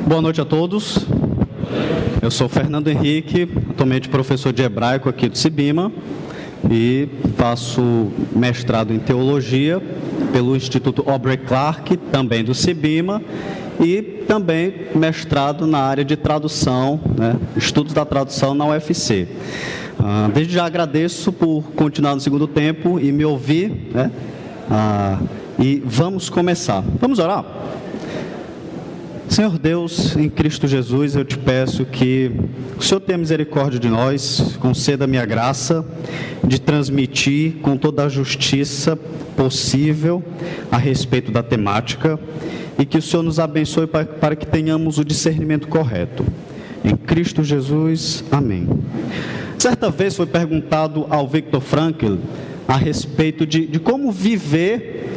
Boa noite a todos. Eu sou Fernando Henrique, atualmente professor de hebraico aqui do CIBIMA e faço mestrado em teologia pelo Instituto Aubrey Clark, também do CIBIMA, e também mestrado na área de tradução, estudos da tradução na UFC. Desde já agradeço por continuar no segundo tempo e me ouvir, e vamos começar. Vamos orar? Senhor Deus, em Cristo Jesus, eu te peço que o Senhor tenha misericórdia de nós, conceda a minha graça de transmitir com toda a justiça possível a respeito da temática e que o Senhor nos abençoe para que tenhamos o discernimento correto. Em Cristo Jesus, amém. Certa vez foi perguntado ao Viktor Frankl a respeito de como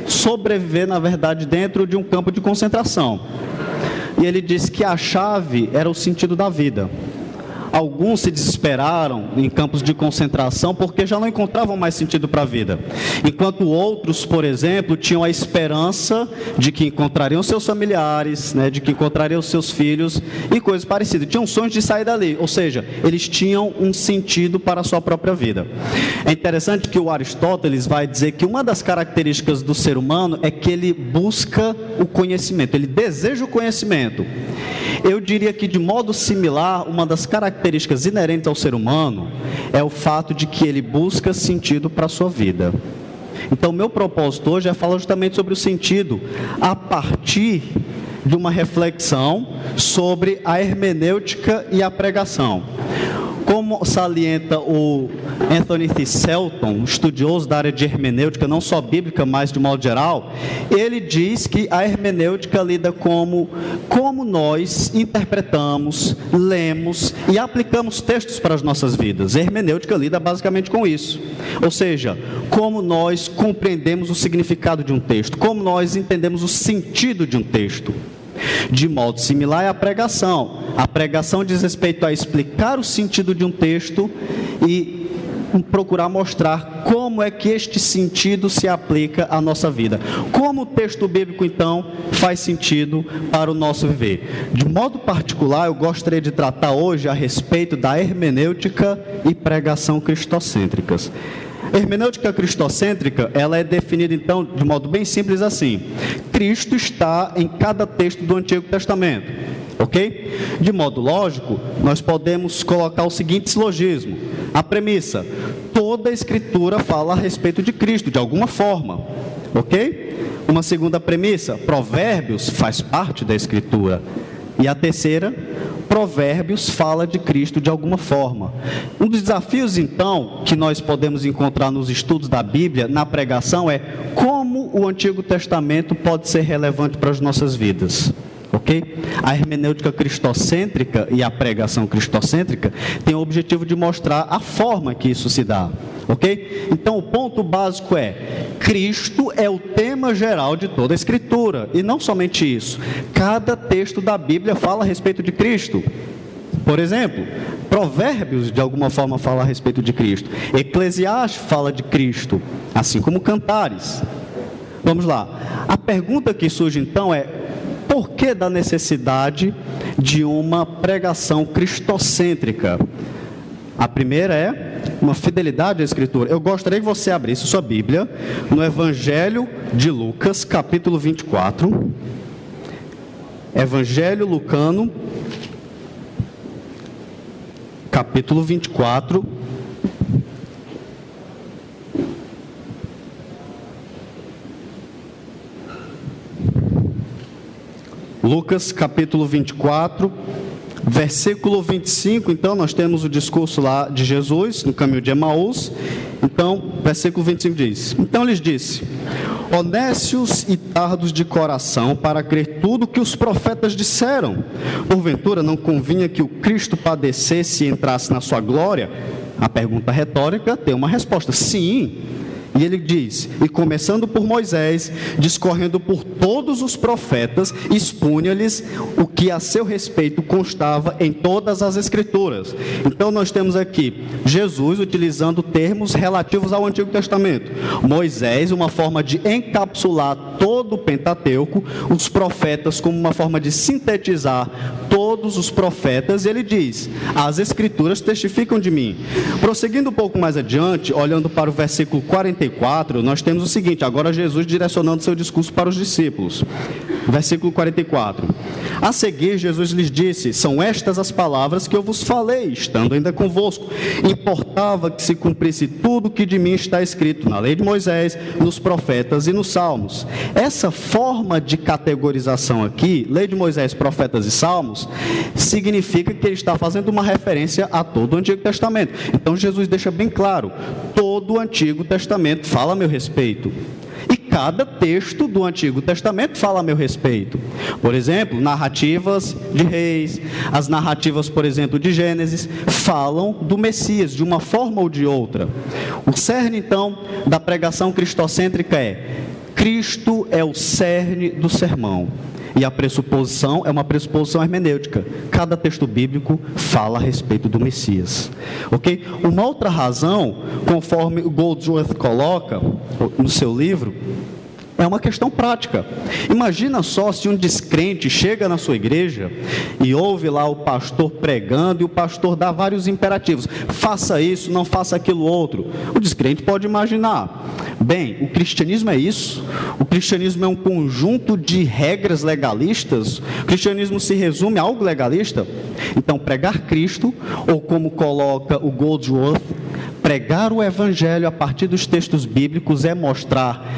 sobreviver, na verdade, dentro de um campo de concentração. E ele disse que a chave era o sentido da vida. Alguns se desesperaram em campos de concentração porque já não encontravam mais sentido para a vida. Enquanto outros, por exemplo, tinham a esperança de que encontrariam seus familiares, de que encontrariam seus filhos e coisas parecidas. Tinham sonhos de sair dali, ou seja, eles tinham um sentido para a sua própria vida. É interessante que o Aristóteles vai dizer que uma das características do ser humano é que ele busca o conhecimento, ele deseja o conhecimento. Eu diria que, de modo similar, uma das características inerentes ao ser humano é o fato de que ele busca sentido para a sua vida. Então, meu propósito hoje é falar justamente sobre o sentido a partir de uma reflexão sobre a hermenêutica e a pregação. Como salienta o Anthony T. Selton, estudioso da área de hermenêutica, não só bíblica, mas de modo geral, ele diz que a hermenêutica lida como nós interpretamos, lemos e aplicamos textos para as nossas vidas. A hermenêutica lida basicamente com isso. Ou seja, como nós compreendemos o significado de um texto, como nós entendemos o sentido de um texto. De modo similar é a pregação. A pregação diz respeito a explicar o sentido de um texto e procurar mostrar como é que este sentido se aplica à nossa vida. Como o texto bíblico, então, faz sentido para o nosso viver. De modo particular, eu gostaria de tratar hoje a respeito da hermenêutica e pregação cristocêntricas. A hermenêutica cristocêntrica, ela é definida, então, de modo bem simples assim. Cristo está em cada texto do Antigo Testamento, ok? De modo lógico, nós podemos colocar o seguinte silogismo. A premissa: toda a Escritura fala a respeito de Cristo, de alguma forma, ok? Uma segunda premissa: Provérbios faz parte da Escritura. E a terceira: Provérbios fala de Cristo de alguma forma. Um dos desafios, então, que nós podemos encontrar nos estudos da Bíblia, na pregação, é como o Antigo Testamento pode ser relevante para as nossas vidas. Ok? A hermenêutica cristocêntrica e a pregação cristocêntrica tem o objetivo de mostrar a forma que isso se dá. Ok? Então, o ponto básico é: Cristo é o tema geral de toda a Escritura. E não somente isso. Cada texto da Bíblia fala a respeito de Cristo. Por exemplo, Provérbios, de alguma forma, fala a respeito de Cristo. Eclesiastes fala de Cristo, assim como Cantares. Vamos lá. A pergunta que surge, então, é: por que da necessidade de uma pregação cristocêntrica? A primeira é uma fidelidade à Escritura. Eu gostaria que você abrisse sua Bíblia no Evangelho de Lucas, capítulo 24. Evangelho Lucano, capítulo 24. Lucas, capítulo 24, versículo 25, então, nós temos o discurso lá de Jesus, no caminho de Emaús. Então, versículo 25 diz: Então lhes disse: honestos e tardos de coração para crer tudo que os profetas disseram. Porventura não convinha que o Cristo padecesse e entrasse na sua glória? A pergunta retórica tem uma resposta: sim. E ele diz: e começando por Moisés, discorrendo por todos os profetas, expunha-lhes o que a seu respeito constava em todas as Escrituras. Então nós temos aqui Jesus utilizando termos relativos ao Antigo Testamento. Moisés, uma forma de encapsular todo o Pentateuco, os profetas como uma forma de sintetizar todos os profetas, e ele diz: as Escrituras testificam de mim. Prosseguindo um pouco mais adiante, olhando para o versículo 44, nós temos o seguinte, agora Jesus direcionando seu discurso para os discípulos. Versículo 44. A seguir, Jesus lhes disse: são estas as palavras que eu vos falei, estando ainda convosco. Importava que se cumprisse tudo o que de mim está escrito na lei de Moisés, nos profetas e nos salmos. Essa forma de categorização aqui, lei de Moisés, profetas e salmos, significa que ele está fazendo uma referência a todo o Antigo Testamento. Então Jesus deixa bem claro, todo o Antigo Testamento fala a meu respeito. E cada texto do Antigo Testamento fala a meu respeito. Por exemplo, narrativas de Reis, as narrativas, por exemplo, de Gênesis, falam do Messias, de uma forma ou de outra. O cerne, então, da pregação cristocêntrica é: Cristo é o cerne do sermão. E a pressuposição é uma pressuposição hermenêutica. Cada texto bíblico fala a respeito do Messias. Ok? Uma outra razão, conforme o Goldsworth coloca no seu livro, é uma questão prática. Imagina só se um descrente chega na sua igreja e ouve lá o pastor pregando e o pastor dá vários imperativos. Faça isso, não faça aquilo outro. O descrente pode imaginar: bem, o cristianismo é isso? O cristianismo é um conjunto de regras legalistas? O cristianismo se resume a algo legalista? Então, pregar Cristo, ou como coloca o Goldsworth, pregar o evangelho a partir dos textos bíblicos é mostrar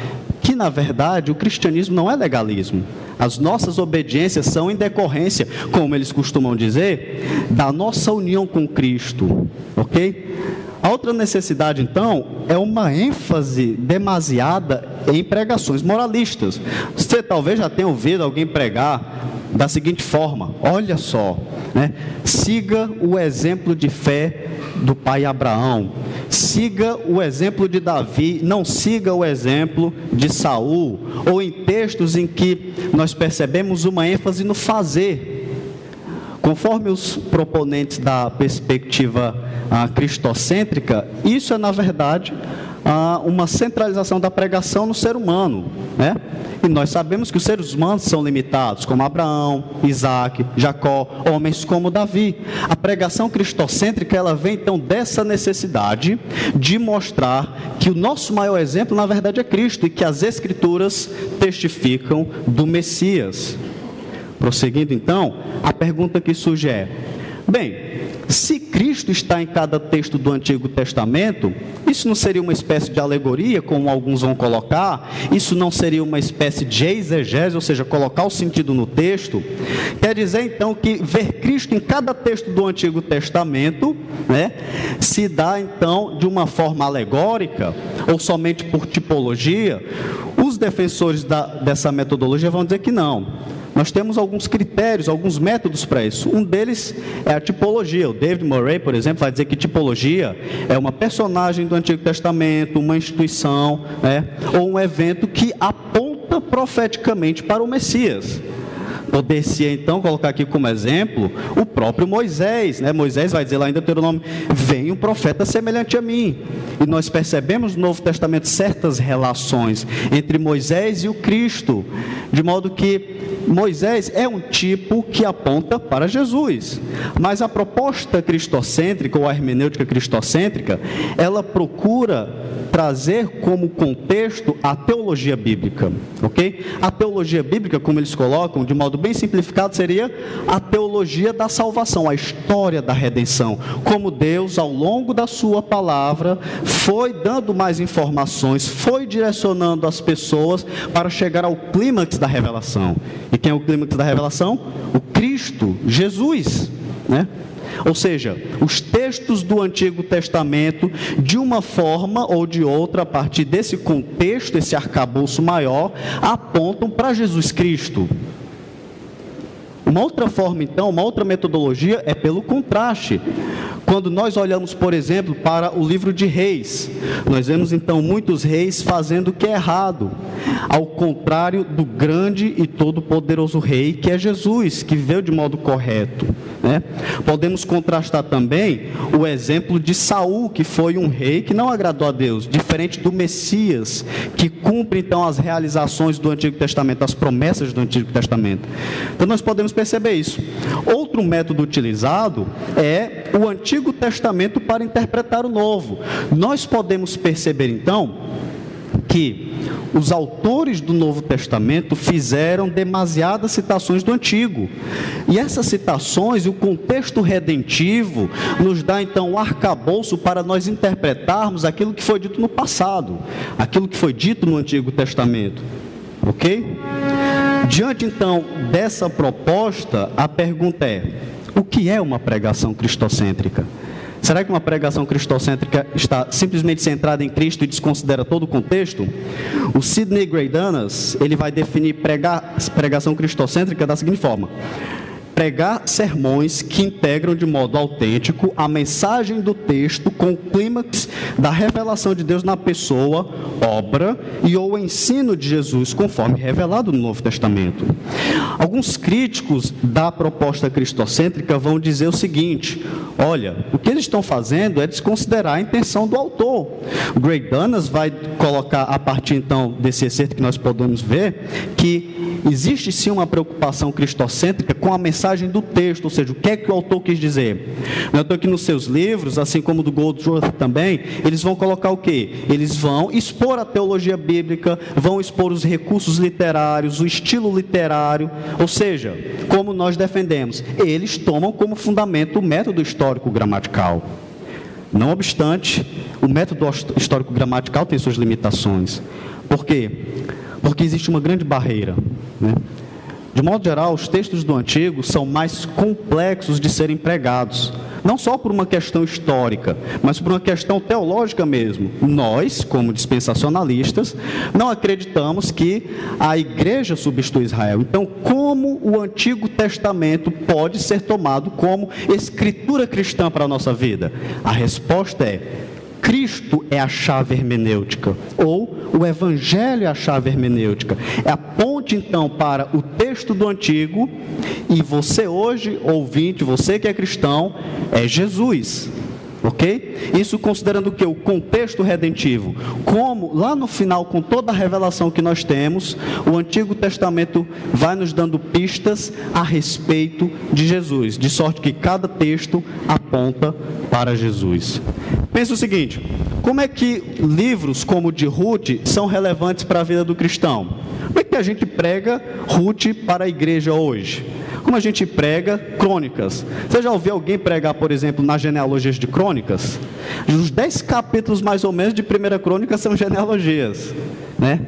que, na verdade, o cristianismo não é legalismo. As nossas obediências são em decorrência, como eles costumam dizer, da nossa união com Cristo, ok? A outra necessidade, então, é uma ênfase demasiada em pregações moralistas. Você talvez já tenha ouvido alguém pregar da seguinte forma: olha só, né? Siga o exemplo de fé do pai Abraão, siga o exemplo de Davi, não siga o exemplo de Saul, ou em textos em que nós percebemos uma ênfase no fazer. Conforme os proponentes da perspectiva cristocêntrica, isso é, na verdade, uma centralização da pregação no ser humano, né? E nós sabemos que os seres humanos são limitados, como Abraão, Isaac, Jacó, homens como Davi. A pregação cristocêntrica, ela vem então dessa necessidade de mostrar que o nosso maior exemplo, na verdade, é Cristo, e que as Escrituras testificam do Messias. Prosseguindo então, a pergunta que surge é: bem, se Cristo está em cada texto do Antigo Testamento, isso não seria uma espécie de alegoria, como alguns vão colocar? Isso não seria uma espécie de exegese, ou seja, colocar o sentido no texto? Quer dizer, então, que ver Cristo em cada texto do Antigo Testamento, né, se dá, então, de uma forma alegórica, ou somente por tipologia? Os defensores dessa metodologia vão dizer que não. Nós temos alguns critérios, alguns métodos para isso. Um deles é a tipologia. O David Murray, por exemplo, vai dizer que tipologia é uma personagem do Antigo Testamento, uma instituição, né, ou um evento que aponta profeticamente para o Messias. Poder-se então colocar aqui como exemplo o próprio Moisés, né? Moisés vai dizer lá em Deuteronômio: vem um profeta semelhante a mim. E nós percebemos no Novo Testamento certas relações entre Moisés e o Cristo, de modo que Moisés é um tipo que aponta para Jesus. Mas a proposta cristocêntrica, ou a hermenêutica cristocêntrica, ela procura trazer como contexto a teologia bíblica, ok? A teologia bíblica, como eles colocam, de modo bem simplificado, seria a teologia da salvação, a história da redenção, como Deus, ao longo da sua palavra, foi dando mais informações, foi direcionando as pessoas para chegar ao clímax da revelação. E quem é o clímax da revelação? O Cristo, Jesus, né? Ou seja, os textos do Antigo Testamento, de uma forma ou de outra, a partir desse contexto, esse arcabouço maior, apontam para Jesus Cristo. Uma outra forma, então, uma outra metodologia é pelo contraste. Quando nós olhamos, por exemplo, para o livro de Reis, nós vemos então muitos reis fazendo o que é errado, ao contrário do grande e todo-poderoso rei que é Jesus, que viveu de modo correto, né? Podemos contrastar também o exemplo de Saul, que foi um rei que não agradou a Deus, diferente do Messias, que cumpre então as realizações do Antigo Testamento, as promessas do Antigo Testamento. Então nós podemos perceber isso. Outro método utilizado é o Antigo Testamento para interpretar o Novo. Nós podemos perceber então que os autores do Novo Testamento fizeram demasiadas citações do Antigo. E essas citações e o contexto redentivo nos dá então o arcabouço para nós interpretarmos aquilo que foi dito no passado, aquilo que foi dito no Antigo Testamento. Ok? Diante então dessa proposta, a pergunta é: o que é uma pregação cristocêntrica? Será que uma pregação cristocêntrica está simplesmente centrada em Cristo e desconsidera todo o contexto? O Sidney Greidanas, ele vai definir pregação cristocêntrica da seguinte forma: pregar sermões que integram de modo autêntico a mensagem do texto com o clímax da revelação de Deus na pessoa, obra e ou ensino de Jesus, conforme revelado no Novo Testamento. Alguns críticos da proposta cristocêntrica vão dizer o seguinte: olha, o que eles estão fazendo é desconsiderar a intenção do autor. O Greidanas vai colocar, a partir então desse excerto que nós podemos ver, que existe sim uma preocupação cristocêntrica com a mensagem do texto, ou seja, o que é que o autor quis dizer. Eu estou aqui nos seus livros, assim como do Goldsworth também, eles vão colocar o quê? Eles vão expor a teologia bíblica, vão expor os recursos literários, o estilo literário, ou seja, como nós defendemos. Eles tomam como fundamento o método histórico-gramatical. Não obstante, o método histórico-gramatical tem suas limitações. Por quê? Porque existe uma grande barreira, né? De modo geral, os textos do Antigo são mais complexos de serem pregados, não só por uma questão histórica, mas por uma questão teológica mesmo. Nós, como dispensacionalistas, não acreditamos que a igreja substitui Israel. Então, como o Antigo Testamento pode ser tomado como escritura cristã para a nossa vida? A resposta é: Cristo é a chave hermenêutica, ou o Evangelho é a chave hermenêutica. É a ponte, então, para o texto do Antigo, e você hoje, ouvinte, você que é cristão, é Jesus. Ok? Isso considerando o que? O contexto redentivo. Como, lá no final, com toda a revelação que nós temos, o Antigo Testamento vai nos dando pistas a respeito de Jesus, de sorte que cada texto aponta para Jesus. Pensa o seguinte: como é que livros como o de Ruth são relevantes para a vida do cristão? Como é que a gente prega Ruth para a igreja hoje? Como a gente prega Crônicas? Você já ouviu alguém pregar, por exemplo, nas genealogias de Crônicas? Os 10 capítulos mais ou menos de 1 Crônicas são genealogias, né?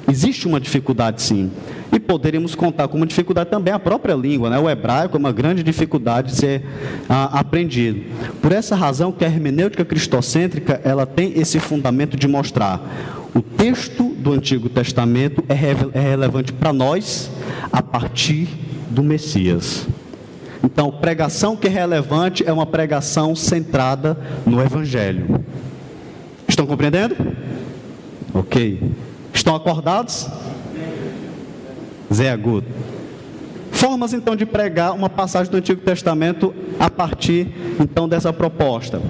Existe uma dificuldade, sim. E poderíamos contar com uma dificuldade também a própria língua, né? O hebraico é uma grande dificuldade de ser aprendido. Por essa razão que a hermenêutica cristocêntrica, ela tem esse fundamento de mostrar: o texto do Antigo Testamento é relevante para nós a partir do Messias. Então, pregação que é relevante é uma pregação centrada no Evangelho. Estão compreendendo? Ok. Estão acordados? Zé Agudo. Formas então de pregar uma passagem do Antigo Testamento a partir então dessa proposta: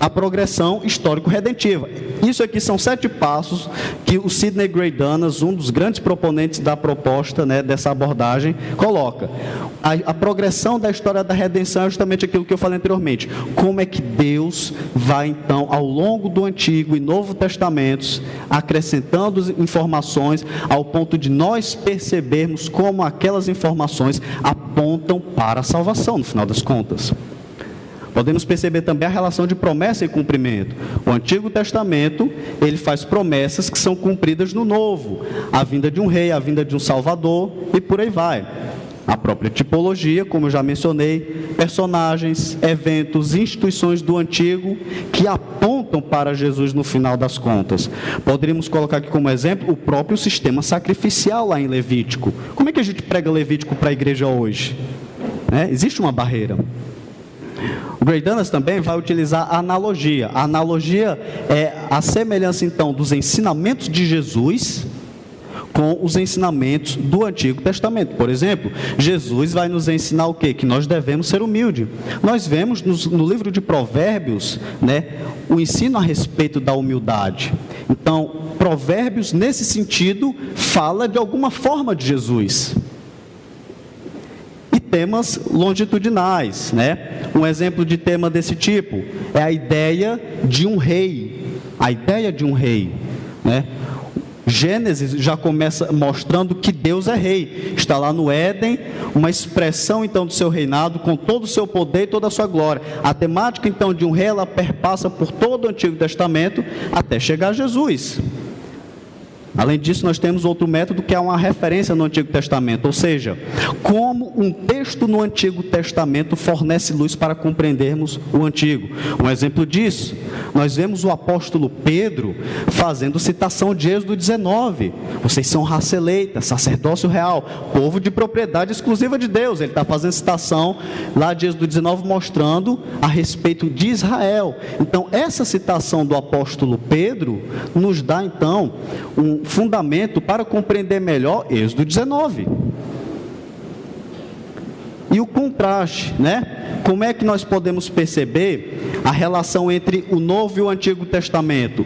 a progressão histórico-redentiva. Isso aqui são 7 passos que o Sidney Greidanas, um dos grandes proponentes da proposta, né, dessa abordagem, coloca. A progressão da história da redenção é justamente aquilo que eu falei anteriormente. Como é que Deus vai então, ao longo do Antigo e Novo Testamentos, acrescentando informações ao ponto de nós percebermos como aquelas informações apontam para a salvação, no final das contas. Podemos perceber também a relação de promessa e cumprimento. O Antigo Testamento, ele faz promessas que são cumpridas no Novo. A vinda de um rei, a vinda de um salvador e por aí vai. A própria tipologia, como eu já mencionei, personagens, eventos, instituições do Antigo que apontam para Jesus no final das contas. Poderíamos colocar aqui como exemplo o próprio sistema sacrificial lá em Levítico. Como é que a gente prega Levítico para a igreja hoje? Existe uma barreira. O Grey Danas também vai utilizar a analogia. A analogia é a semelhança, então, dos ensinamentos de Jesus com os ensinamentos do Antigo Testamento. Por exemplo, Jesus vai nos ensinar o quê? Que nós devemos ser humildes. Nós vemos no livro de Provérbios, o ensino a respeito da humildade. Então, Provérbios, nesse sentido, fala de alguma forma de Jesus. E temas longitudinais, Um exemplo de tema desse tipo é a ideia de um rei. A ideia de um rei, Gênesis já começa mostrando que Deus é rei. Está lá no Éden, uma expressão então do seu reinado, com todo o seu poder e toda a sua glória. A temática então de um rei, ela perpassa por todo o Antigo Testamento, até chegar a Jesus. Além disso, nós temos outro método que é uma referência no Antigo Testamento, ou seja, como um texto no Antigo Testamento fornece luz para compreendermos o Antigo. Um exemplo disso, nós vemos o apóstolo Pedro fazendo citação de Êxodo 19. Vocês são raça eleita, sacerdócio real, povo de propriedade exclusiva de Deus. Ele está fazendo citação lá de Êxodo 19, mostrando a respeito de Israel. Então, essa citação do apóstolo Pedro nos dá, então, um fundamento para compreender melhor Êxodo 19. E o contraste, Como é que nós podemos perceber a relação entre o Novo e o Antigo Testamento?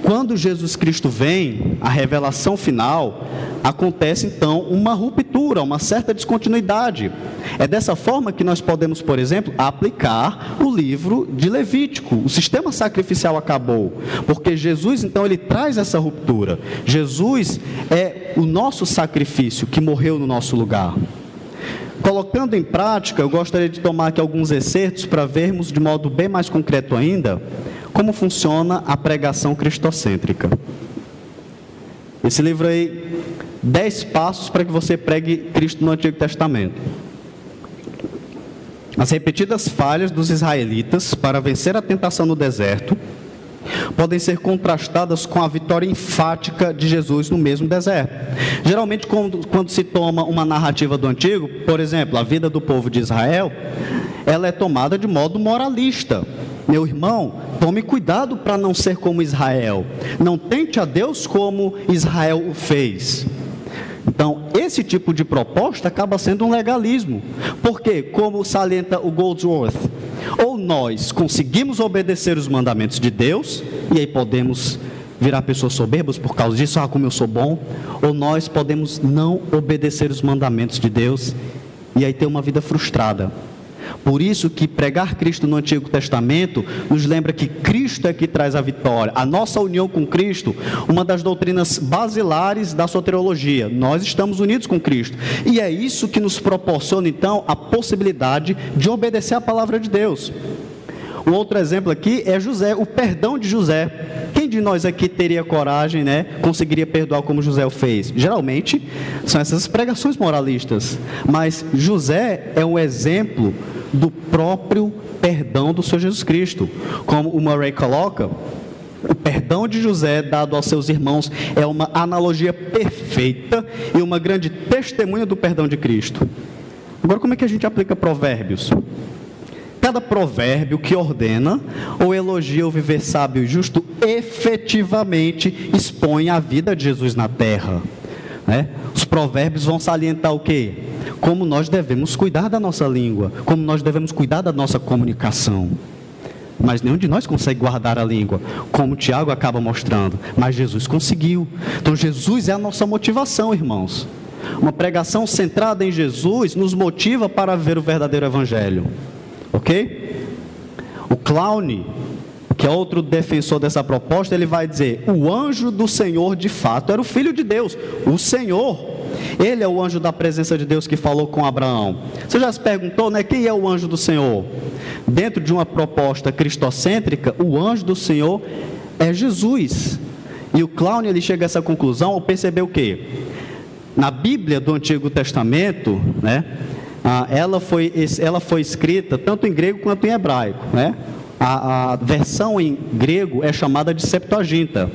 Quando Jesus Cristo vem, a revelação final, acontece então uma ruptura, uma certa descontinuidade. É dessa forma que nós podemos, por exemplo, aplicar o livro de Levítico. O sistema sacrificial acabou, porque Jesus então ele traz essa ruptura. Jesus é o nosso sacrifício que morreu no nosso lugar. Colocando em prática, eu gostaria de tomar aqui alguns excertos para vermos de modo bem mais concreto ainda como funciona a pregação cristocêntrica. Esse livro aí, 10 passos para que você pregue Cristo no Antigo Testamento. As repetidas falhas dos israelitas para vencer a tentação no deserto podem ser contrastadas com a vitória enfática de Jesus no mesmo deserto. Geralmente, quando se toma uma narrativa do Antigo, por exemplo, a vida do povo de Israel, ela é tomada de modo moralista. Meu irmão, tome cuidado para não ser como Israel. Não tente a Deus como Israel o fez. Então, esse tipo de proposta acaba sendo um legalismo. Porque, como salienta o Goldsworth, ou nós conseguimos obedecer os mandamentos de Deus, e aí podemos virar pessoas soberbas por causa disso, como eu sou bom, ou nós podemos não obedecer os mandamentos de Deus, e aí ter uma vida frustrada. Por isso que pregar Cristo no Antigo Testamento nos lembra que Cristo é que traz a vitória. A nossa união com Cristo, uma das doutrinas basilares da soteriologia. Nós estamos unidos com Cristo. E é isso que nos proporciona, então, a possibilidade de obedecer a palavra de Deus. Um outro exemplo aqui é José, o perdão de José. Quem de nós aqui teria coragem, conseguiria perdoar como José o fez? Geralmente, são essas pregações moralistas. Mas José é um exemplo do próprio perdão do Senhor Jesus Cristo. Como o Murray coloca, o perdão de José dado aos seus irmãos é uma analogia perfeita e uma grande testemunha do perdão de Cristo. Agora, como é que a gente aplica provérbios? Cada provérbio que ordena ou elogia o viver sábio e justo efetivamente expõe a vida de Jesus na terra. Os provérbios vão salientar o quê? Como nós devemos cuidar da nossa língua, como nós devemos cuidar da nossa comunicação. Mas nenhum de nós consegue guardar a língua, como Tiago acaba mostrando, mas Jesus conseguiu. Então Jesus é a nossa motivação, irmãos. Uma pregação centrada em Jesus nos motiva para ver o verdadeiro evangelho. Ok? O Clowney, que é outro defensor dessa proposta, ele vai dizer: o anjo do Senhor de fato era o Filho de Deus. O Senhor, ele é o anjo da presença de Deus que falou com Abraão. Você já se perguntou, quem é o anjo do Senhor? Dentro de uma proposta cristocêntrica, o anjo do Senhor é Jesus. E o Clowney, ele chega a essa conclusão ao perceber o quê? Na Bíblia do Antigo Testamento, ela foi escrita tanto em grego quanto em hebraico, A versão em grego é chamada de Septuaginta.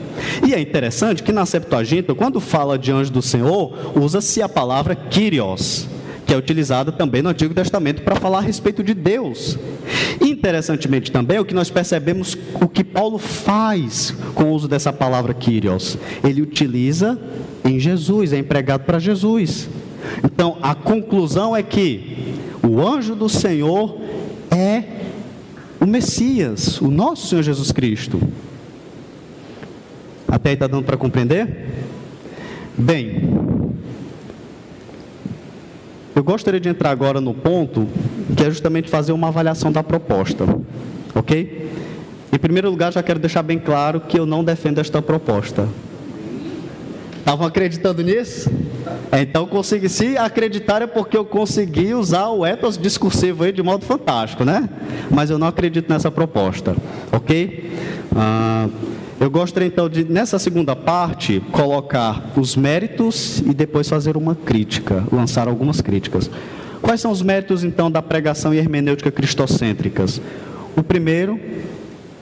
E é interessante que na Septuaginta, quando fala de anjo do Senhor, usa-se a palavra Kyrios. que é utilizada também no Antigo Testamento para falar a respeito de Deus. Interessantemente também, o que nós percebemos, o que Paulo faz com o uso dessa palavra Kyrios, ele utiliza em Jesus, é empregado para Jesus. Então, a conclusão é que o anjo do Senhor é o Messias, o nosso Senhor Jesus Cristo. Até aí está dando para compreender? Bem, eu gostaria de entrar agora no ponto que é justamente fazer uma avaliação da proposta, ok? Em primeiro lugar, já quero deixar bem claro que eu não defendo esta proposta. Estavam acreditando nisso? Então, se acreditar é porque eu consegui usar o ethos discursivo aí de modo fantástico, né? Mas eu não acredito nessa proposta, ok? Eu gostaria então de, nessa segunda parte, colocar os méritos e depois fazer uma crítica, lançar algumas críticas. Quais são os méritos então da pregação e hermenêutica cristocêntricas? O primeiro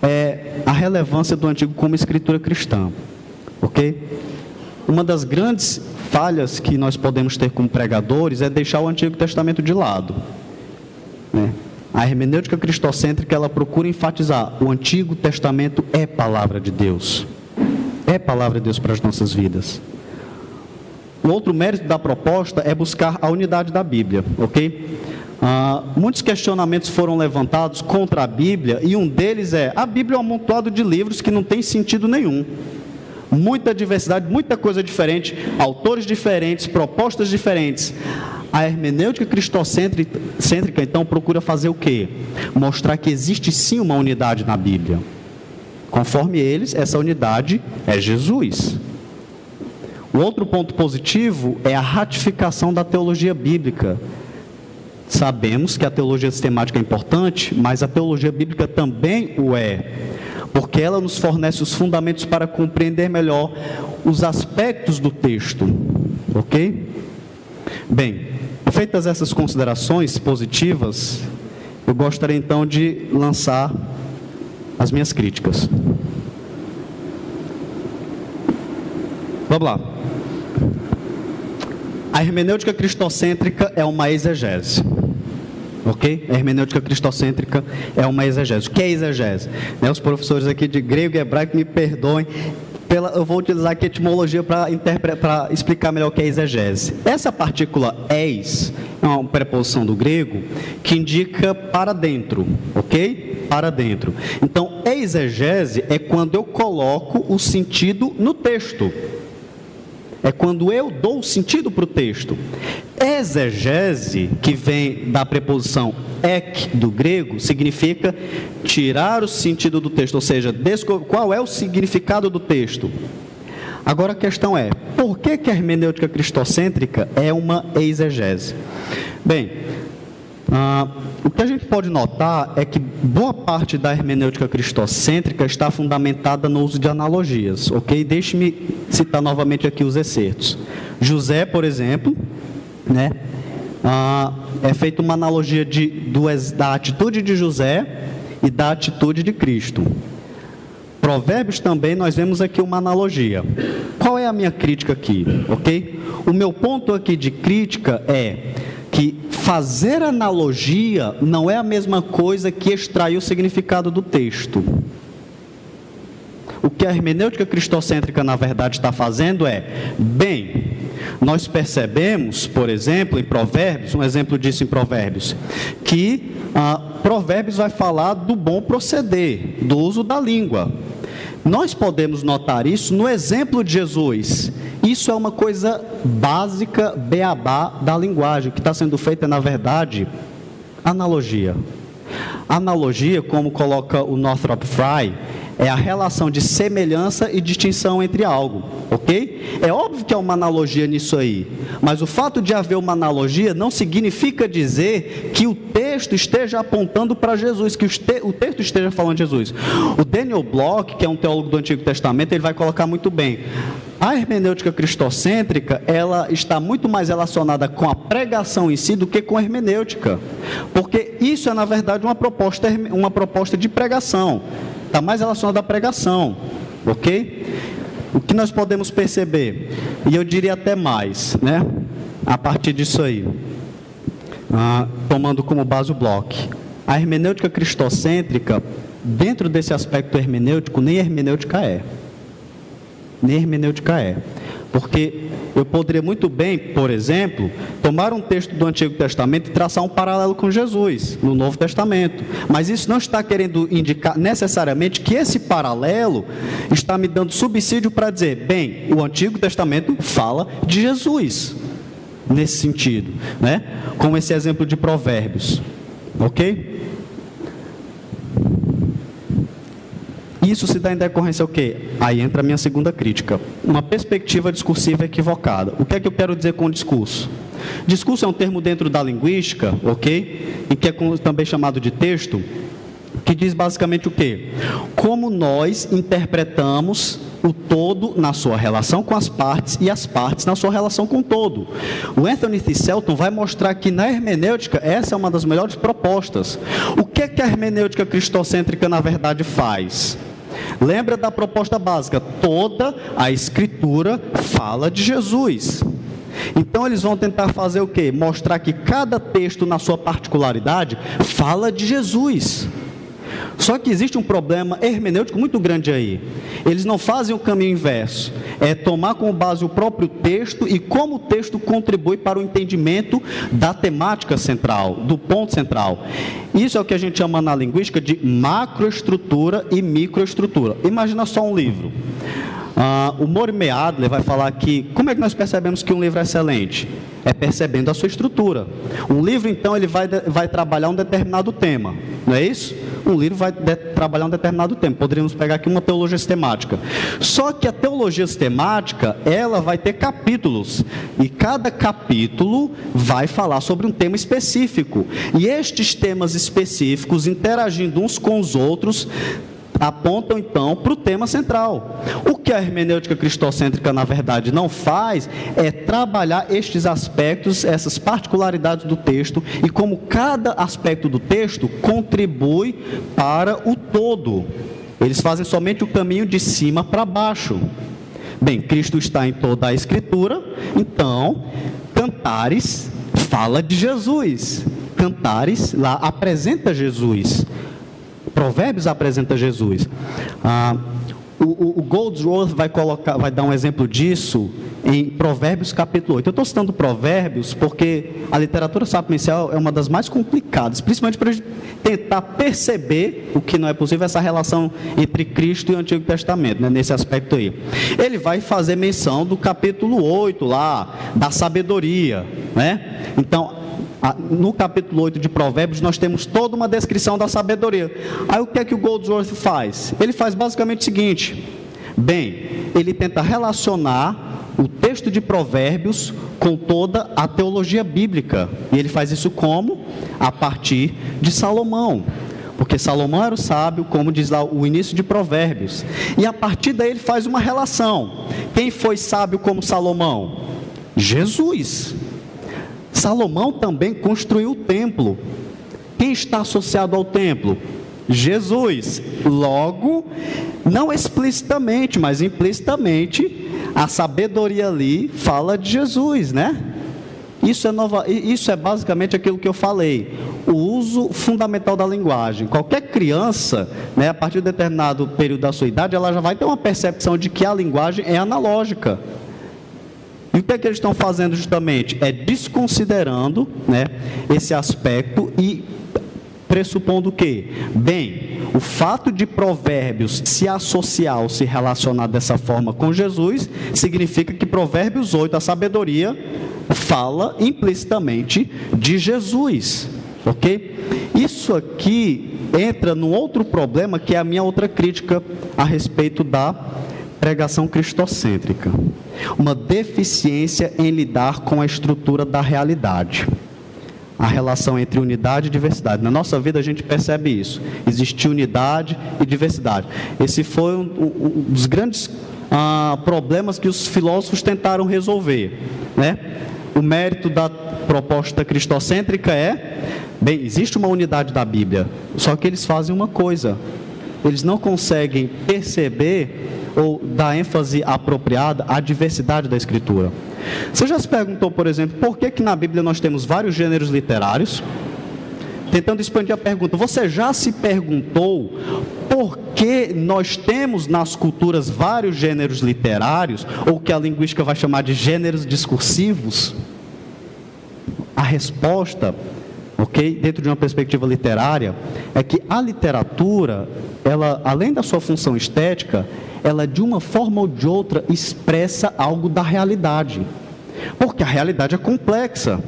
é a relevância do Antigo como escritura cristã, ok? Uma das grandes falhas que nós podemos ter como pregadores é deixar o Antigo Testamento de lado, né? A hermenêutica cristocêntrica, ela procura enfatizar: o Antigo Testamento é palavra de Deus. É palavra de Deus para as nossas vidas. O outro mérito da proposta é buscar a unidade da Bíblia, ok? Muitos questionamentos foram levantados contra a Bíblia, e um deles é: a Bíblia é um amontoado de livros que não tem sentido nenhum. Muita diversidade, muita coisa diferente, autores diferentes, propostas diferentes. A hermenêutica cristocêntrica, então, procura fazer o quê? Mostrar que existe sim uma unidade na Bíblia. Conforme eles, essa unidade é Jesus. O outro ponto positivo é a ratificação da teologia bíblica. Sabemos que a teologia sistemática é importante, mas a teologia bíblica também o é, porque ela nos fornece os fundamentos para compreender melhor os aspectos do texto, ok? Bem, feitas essas considerações positivas, eu gostaria então de lançar as minhas críticas. Vamos lá. A hermenêutica cristocêntrica é uma exegese. Ok? A hermenêutica cristocêntrica é uma exegese. O que é exegese? Os professores aqui de grego e hebraico me perdoem, eu vou utilizar aqui a etimologia para explicar melhor o que é exegese. Essa partícula eis é uma preposição do grego que indica para dentro, ok? Para dentro. Então, exegese é quando eu coloco o sentido no texto. É quando eu dou sentido para o texto. Exegese, que vem da preposição ek do grego, significa tirar o sentido do texto, ou seja, qual é o significado do texto. Agora a questão é: por que a hermenêutica cristocêntrica é uma exegese? Bem, o que a gente pode notar é que boa parte da hermenêutica cristocêntrica está fundamentada no uso de analogias, ok? Deixe-me citar novamente aqui os excertos. José, por exemplo, né? É feita uma analogia da atitude de José e da atitude de Cristo. Provérbios também, nós vemos aqui uma analogia. Qual é a minha crítica aqui, ok? O meu ponto aqui de crítica é que fazer analogia não é a mesma coisa que extrair o significado do texto. O que a hermenêutica cristocêntrica, na verdade, está fazendo é: bem, nós percebemos, por exemplo, em Provérbios, um exemplo disso em Provérbios, que Provérbios vai falar do bom proceder, do uso da língua. Nós podemos notar isso no exemplo de Jesus. Isso é uma coisa básica, beabá da linguagem. O que está sendo feita, na verdade, analogia. Analogia, como coloca o Northrop Frye, é a relação de semelhança e distinção entre algo, ok? É óbvio que há uma analogia nisso aí, mas o fato de haver uma analogia não significa dizer que o texto esteja apontando para Jesus, que o texto esteja falando de Jesus. O Daniel Block, que é um teólogo do Antigo Testamento, ele vai colocar muito bem: a hermenêutica cristocêntrica, ela está muito mais relacionada com a pregação em si do que com a hermenêutica, porque isso é, na verdade, uma proposta de pregação. Está mais relacionado à pregação, ok? O que nós podemos perceber, e eu diria até mais, né? A partir disso aí, tomando como base o Bloch. A hermenêutica cristocêntrica, dentro desse aspecto hermenêutico, nem hermenêutica é. Nem hermenêutica é. Porque eu poderia muito bem, por exemplo, tomar um texto do Antigo Testamento e traçar um paralelo com Jesus, no Novo Testamento. Mas isso não está querendo indicar necessariamente que esse paralelo está me dando subsídio para dizer, bem, o Antigo Testamento fala de Jesus, nesse sentido, né? Como esse exemplo de Provérbios, ok? Isso se dá em decorrência ao quê? Aí entra a minha segunda crítica. Uma perspectiva discursiva equivocada. O que é que eu quero dizer com discurso? Discurso é um termo dentro da linguística, ok? E que é também chamado de texto, que diz basicamente o quê? Como nós interpretamos o todo na sua relação com as partes e as partes na sua relação com o todo. O Anthony T. Selton vai mostrar que na hermenêutica essa é uma das melhores propostas. O que é que a hermenêutica cristocêntrica na verdade faz? Lembra da proposta básica? Toda a Escritura fala de Jesus. Então eles vão tentar fazer o quê? Mostrar que cada texto na sua particularidade fala de Jesus. Só que existe um problema hermenêutico muito grande aí. Eles não fazem o caminho inverso. É tomar como base o próprio texto e como o texto contribui para o entendimento da temática central, do ponto central. Isso é o que a gente chama na linguística de macroestrutura e microestrutura. Imagina só um livro. O Mortimer Adler vai falar que, como é que nós percebemos que um livro é excelente? É percebendo a sua estrutura. Um livro, então, ele vai trabalhar um determinado tema, não é isso? Um livro vai trabalhar um determinado tema. Poderíamos pegar aqui uma teologia sistemática. Só que a teologia sistemática, ela vai ter capítulos. E cada capítulo vai falar sobre um tema específico. E estes temas específicos, interagindo uns com os outros, apontam então para o tema central. O que a hermenêutica cristocêntrica na verdade não faz é trabalhar estes aspectos, essas particularidades do texto e como cada aspecto do texto contribui para o todo. Eles fazem somente o caminho de cima para baixo. Bem, Cristo está em toda a Escritura, então Cantares fala de Jesus. Cantares lá apresenta Jesus. Provérbios apresenta Jesus. O Goldsworth vai dar um exemplo disso em Provérbios capítulo 8. Eu estou citando Provérbios porque a literatura sapiencial é uma das mais complicadas, principalmente para a gente tentar perceber o que não é possível, essa relação entre Cristo e o Antigo Testamento, né, nesse aspecto aí. Ele vai fazer menção do capítulo 8 lá, da sabedoria, né? Então, no capítulo 8 de Provérbios, nós temos toda uma descrição da sabedoria. Aí o que é que o Goldsworth faz? Ele faz basicamente o seguinte: bem, ele tenta relacionar o texto de Provérbios com toda a teologia bíblica. E ele faz isso como? A partir de Salomão. Porque Salomão era o sábio, como diz lá o início de Provérbios. E a partir daí ele faz uma relação. Quem foi sábio como Salomão? Jesus. Salomão também construiu o templo. Quem está associado ao templo? Jesus. Logo, não explicitamente, mas implicitamente, a sabedoria ali fala de Jesus, né? Isso é basicamente aquilo que eu falei, o uso fundamental da linguagem. Qualquer criança, né, a partir de determinado período da sua idade, ela já vai ter uma percepção de que a linguagem é analógica. E o que é que eles estão fazendo justamente? É desconsiderando, né, esse aspecto e pressupondo o quê? Bem, o fato de Provérbios se associar ou se relacionar dessa forma com Jesus, significa que Provérbios 8, a sabedoria, fala implicitamente de Jesus, ok? Isso aqui entra num outro problema, que é a minha outra crítica a respeito da pregação cristocêntrica. Uma deficiência em lidar com a estrutura da realidade. A relação entre unidade e diversidade. Na nossa vida a gente percebe isso. Existe unidade e diversidade. Esse foi um dos grandes problemas que os filósofos tentaram resolver, né? O mérito da proposta cristocêntrica é, bem, existe uma unidade da Bíblia, só que eles fazem uma coisa. Eles não conseguem perceber ou dar ênfase apropriada à diversidade da Escritura. Você já se perguntou, por exemplo, por que na Bíblia nós temos vários gêneros literários? Tentando expandir a pergunta, você já se perguntou por que nós temos nas culturas vários gêneros literários, ou que a linguística vai chamar de gêneros discursivos? A resposta, dentro de uma perspectiva literária, é que a literatura, ela, além da sua função estética, ela de uma forma ou de outra expressa algo da realidade, porque a realidade é complexa.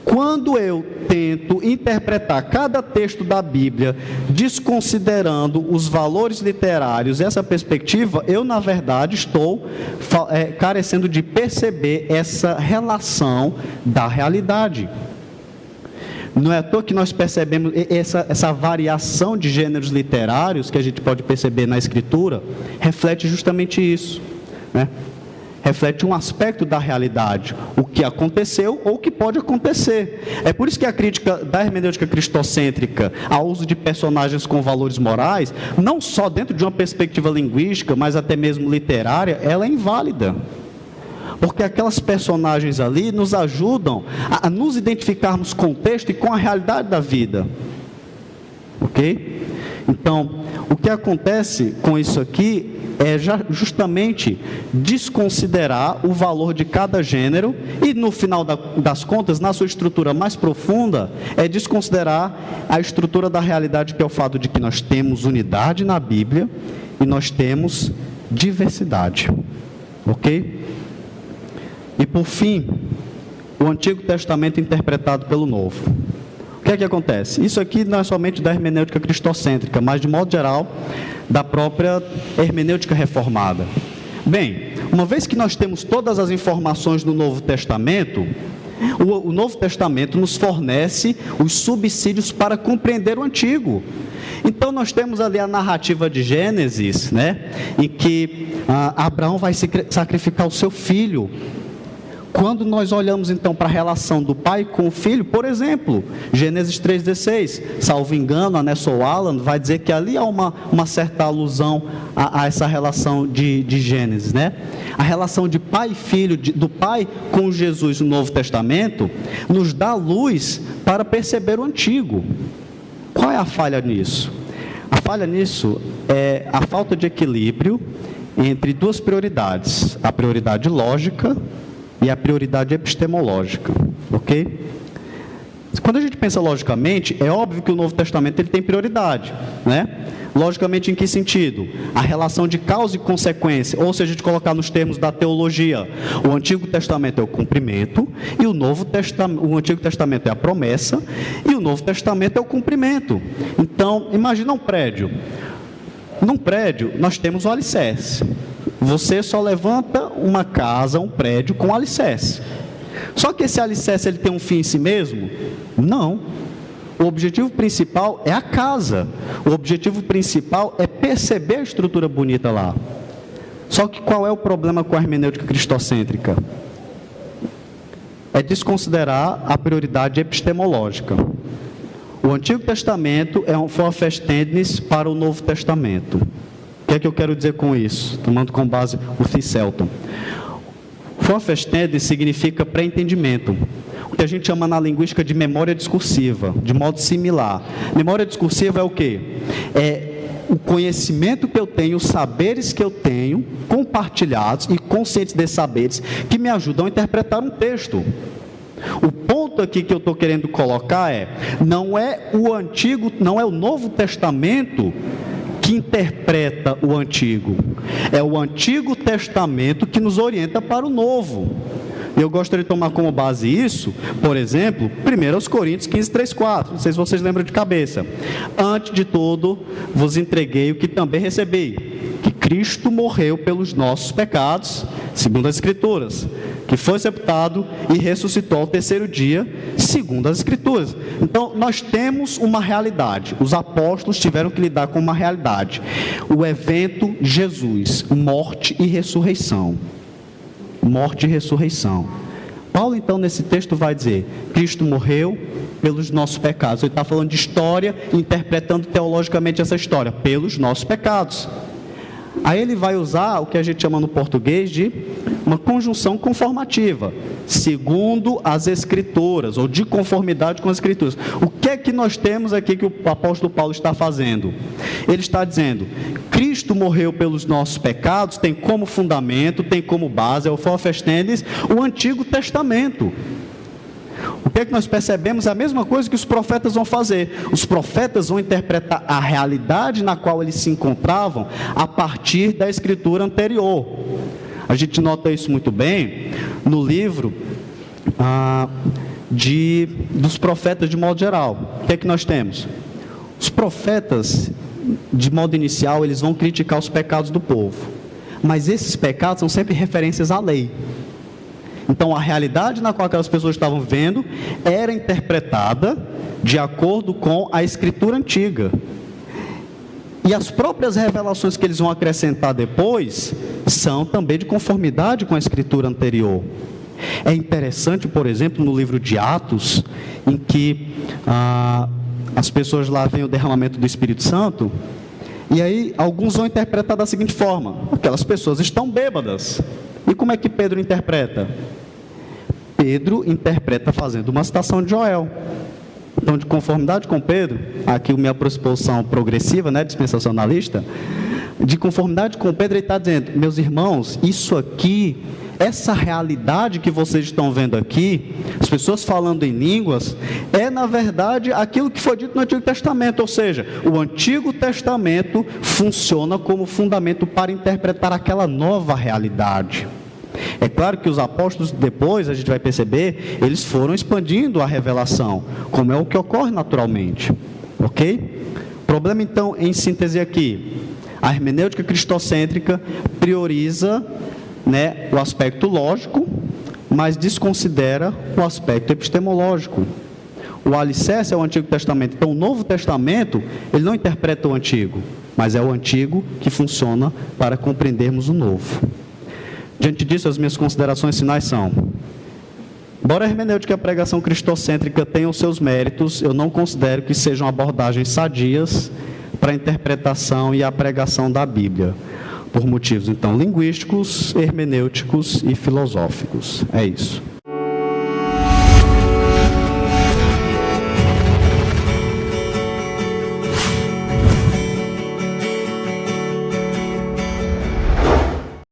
Quando eu tento interpretar cada texto da Bíblia desconsiderando os valores literários, essa perspectiva, eu na verdade estou carecendo de perceber essa relação da realidade. Não é à toa que nós percebemos essa variação de gêneros literários que a gente pode perceber na Escritura, reflete justamente isso, né? Reflete um aspecto da realidade, o que aconteceu ou o que pode acontecer. É por isso que a crítica da hermenêutica cristocêntrica ao uso de personagens com valores morais, não só dentro de uma perspectiva linguística, mas até mesmo literária, ela é inválida. Porque aquelas personagens ali nos ajudam a nos identificarmos com o texto e com a realidade da vida. Ok? Então, o que acontece com isso aqui é justamente desconsiderar o valor de cada gênero e, no final das contas, na sua estrutura mais profunda, é desconsiderar a estrutura da realidade, que é o fato de que nós temos unidade na Bíblia e nós temos diversidade. Ok? E, por fim, o Antigo Testamento interpretado pelo Novo. O que é que acontece? Isso aqui não é somente da hermenêutica cristocêntrica, mas, de modo geral, da própria hermenêutica reformada. Bem, uma vez que nós temos todas as informações no Novo Testamento, o Novo Testamento nos fornece os subsídios para compreender o Antigo. Então nós temos ali a narrativa de Gênesis, né, em que Abraão vai sacrificar o seu filho. Quando nós olhamos então para a relação do pai com o filho, por exemplo, Gênesis 3,16, salvo engano, a Nessel Aland vai dizer que ali há uma certa alusão a essa relação de Gênesis, né? A relação de pai e filho, do pai com Jesus no Novo Testamento, nos dá luz para perceber o Antigo. Qual é a falha nisso? A falha nisso é a falta de equilíbrio entre duas prioridades, a prioridade lógica e a prioridade epistemológica, ok? Quando a gente pensa logicamente, é óbvio que o Novo Testamento ele tem prioridade, né? Logicamente em que sentido? A relação de causa e consequência, ou se a gente colocar nos termos da teologia, o Antigo Testamento é o cumprimento, e o Antigo Testamento é a promessa, e o Novo Testamento é o cumprimento. Então, imagina um prédio. Num prédio, nós temos o alicerce. Você só levanta uma casa, um prédio com alicerce. Só que esse alicerce ele tem um fim em si mesmo? Não. O objetivo principal é a casa. O objetivo principal é perceber a estrutura bonita lá. Só que qual é o problema com a hermenêutica cristocêntrica? É desconsiderar a prioridade epistemológica. O Antigo Testamento é um forfestendnis para o Novo Testamento. O que é que eu quero dizer com isso? Tomando como base o Thiselton. Forfestendnis significa pré-entendimento, o que a gente chama na linguística de memória discursiva, de modo similar. Memória discursiva é o quê? É o conhecimento que eu tenho, os saberes que eu tenho, compartilhados e conscientes desses saberes, que me ajudam a interpretar um texto. O ponto aqui que eu estou querendo colocar não é o Novo Testamento que interpreta o Antigo, é o Antigo Testamento que nos orienta para o Novo. Eu gostaria de tomar como base isso, por exemplo, 1 Coríntios 15, 3, 4, não sei se vocês lembram de cabeça. Antes de tudo, vos entreguei o que também recebi, que Cristo morreu pelos nossos pecados, segundo as Escrituras, que foi sepultado e ressuscitou ao terceiro dia, segundo as Escrituras. Então, nós temos uma realidade. Os apóstolos tiveram que lidar com uma realidade. O evento Jesus, morte e ressurreição. Morte e ressurreição. Paulo, então, nesse texto vai dizer, Cristo morreu pelos nossos pecados. Ele está falando de história, interpretando teologicamente essa história, pelos nossos pecados. Aí ele vai usar o que a gente chama no português de uma conjunção conformativa, segundo as Escrituras, ou de conformidade com as Escrituras. O que é que nós temos aqui que o apóstolo Paulo está fazendo? Ele está dizendo, Cristo morreu pelos nossos pecados, tem como fundamento, tem como base, é o Vorverständnis, o Antigo Testamento. O que é que nós percebemos? É a mesma coisa que os profetas vão fazer. Os profetas vão interpretar a realidade na qual eles se encontravam a partir da escritura anterior. A gente nota isso muito bem no livro dos profetas de modo geral. O que é que nós temos? Os profetas, de modo inicial, eles vão criticar os pecados do povo. Mas esses pecados são sempre referências à lei. Então, a realidade na qual aquelas pessoas estavam vivendo era interpretada de acordo com a Escritura antiga. E as próprias revelações que eles vão acrescentar depois são também de conformidade com a Escritura anterior. É interessante, por exemplo, no livro de Atos, em que as pessoas lá veem o derramamento do Espírito Santo, e aí alguns vão interpretar da seguinte forma: aquelas pessoas estão bêbadas. E como é que Pedro interpreta? Pedro interpreta fazendo uma citação de Joel. Então, de conformidade com Pedro, aqui a minha pressuposição progressiva, dispensacionalista, de conformidade com Pedro, ele está dizendo, meus irmãos, isso aqui, essa realidade que vocês estão vendo aqui, as pessoas falando em línguas, é na verdade aquilo que foi dito no Antigo Testamento, ou seja, o Antigo Testamento funciona como fundamento para interpretar aquela nova realidade. É claro que os apóstolos, depois a gente vai perceber, eles foram expandindo a revelação, como é o que ocorre naturalmente, ok? Problema então, em síntese aqui, a hermenêutica cristocêntrica prioriza o aspecto lógico, mas desconsidera o aspecto epistemológico. O alicerce é o Antigo Testamento. Então, o Novo Testamento, ele não interpreta o Antigo, mas é o Antigo que funciona para compreendermos o Novo. Diante disso, as minhas considerações finais são: embora a hermenêutica e a pregação cristocêntrica tenham seus méritos, eu não considero que sejam abordagens sadias para a interpretação e a pregação da Bíblia, por motivos, então, linguísticos, hermenêuticos e filosóficos. É isso.